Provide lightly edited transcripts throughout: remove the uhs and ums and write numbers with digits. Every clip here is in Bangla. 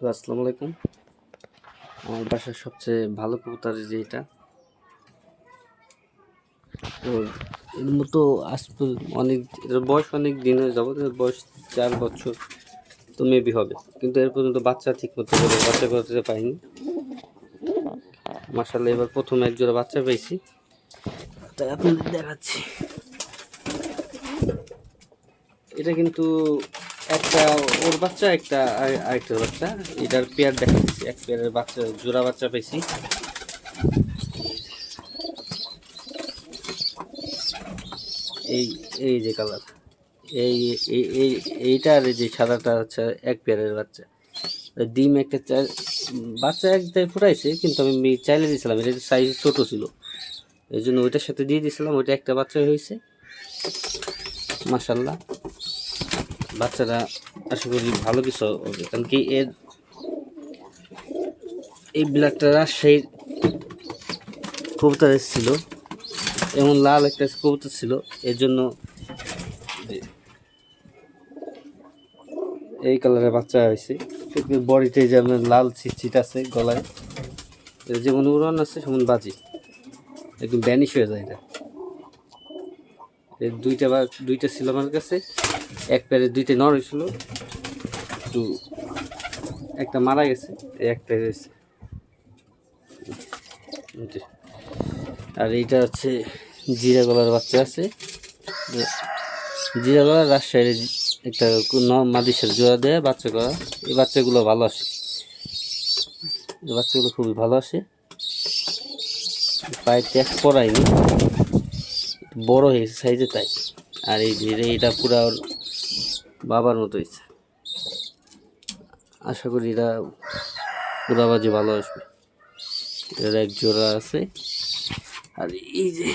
আসসালামু আলাইকুম। আমার বাসার সবচেয়ে ভালো কবুতর যে এটা, তো এর মতো আজ অনেক, এর বয়স অনেক দিন হয়ে যাবো, এর বয়স 4 বছর তো মেবি হবে, কিন্তু এর পর্যন্ত বাচ্চা ঠিক মতো করে বাচ্চা করতে পারিনি। মাশাআল্লাহ এবার প্রথম এক জোড়া বাচ্চা পেয়েছি, তাই আপনাদের দেখাচ্ছি। এটা কিন্তু একটা ওর বাচ্চা, একটা আরেকটার বাচ্চা, এটার পেয়ার দেখা দিচ্ছি, এক পেয়ারের বাচ্চা জোড়া বাচ্চা পেয়েছি। এই এই যে কালার, এই এই এই এইটা আর এই যে সাদাটা হচ্ছে এক পেয়ারের বাচ্চা। ডিম একটা বাচ্চা একটাই ফুটাইছে, কিন্তু আমি চাইলে দিয়েছিলাম, এটা সাইজ ছোট ছিল, এই জন্য ওইটার সাথে দিয়ে দিয়েছিলাম। ওইটা একটা বাচ্চা হয়েছে মাশাল্লাহ। বাচ্চারা আশা করি ভালো কিছু হবে, কারণ কি এই ব্ল্যাকটা রাজশাহীর কবুতর এসেছিল, এমন লাল একটা কবুতর ছিল, এর জন্য এই কালারের বাচ্চা হয়েছে। বডিতে যেমন লাল ছিট আছে, গলায় যেমন উড়ান আছে সেমন বাজি, একদম ব্যানিশ হয়ে যায়। এটা এর দুইটা ছিল আমার কাছে, এক প্যারে দুইটা নর হয়েছিল, একটু একটা মারা গেছে, একটা রয়েছে। আর এইটা হচ্ছে জিরা গলার বাচ্চা আছে, জিরা গলার রাজশাহীর একটা মাদিসের জোড়া দেয় বাচ্চা করা। এই বাচ্চাগুলো ভালো আসে, এই বাচ্চাগুলো খুবই ভালো আসে। পায়ে ট্যাগ পরাইনি, বড় হয়েছে সাইজে তাই। আর এই যে এটা পুরা ওর বাবার মতো হয়েছে, আশা করি এরা পুরা বাজে ভালো আসবে। এর এক জোড়া আছে। আর এই যে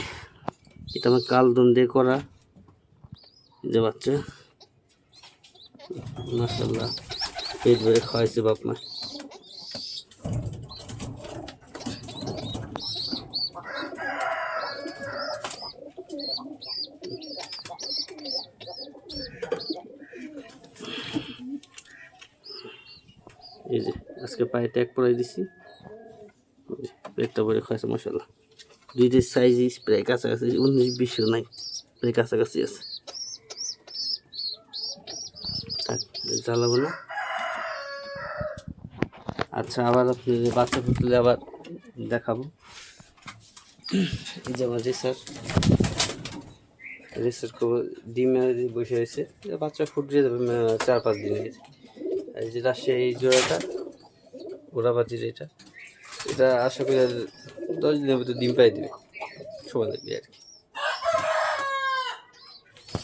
এটা আমার কালদম দিয়ে করা যে বাচ্চা, মাশাআল্লাহ পেট ভরে খাওয়াইছে বাপ মা। এই যে আজকে পায়ে ট্যাগ পরাই দিছি, পেটটা ভরে খাওয়াইছে মাশাআল্লাহ। দুইটির সাইজ প্রায় কাছাকাছি, 19-20 নাই, প্রায় কাছাকাছি আছে। জ্বালাবো না। আচ্ছা, আবার আপনি বাচ্চা ফুটলে আবার দেখাবো। এই যে আমার রেসার ডিমে বসে হয়েছে, বাচ্চা ফুটে যাবে 4-5 দিন। এই যে রাজশাহী এই জোড়াটা ঘোড়াবাজির, এটা আশা করি আর 10 দিনের ভিতরে ডিম পাই দেবে, সময় লাগবে আর কি।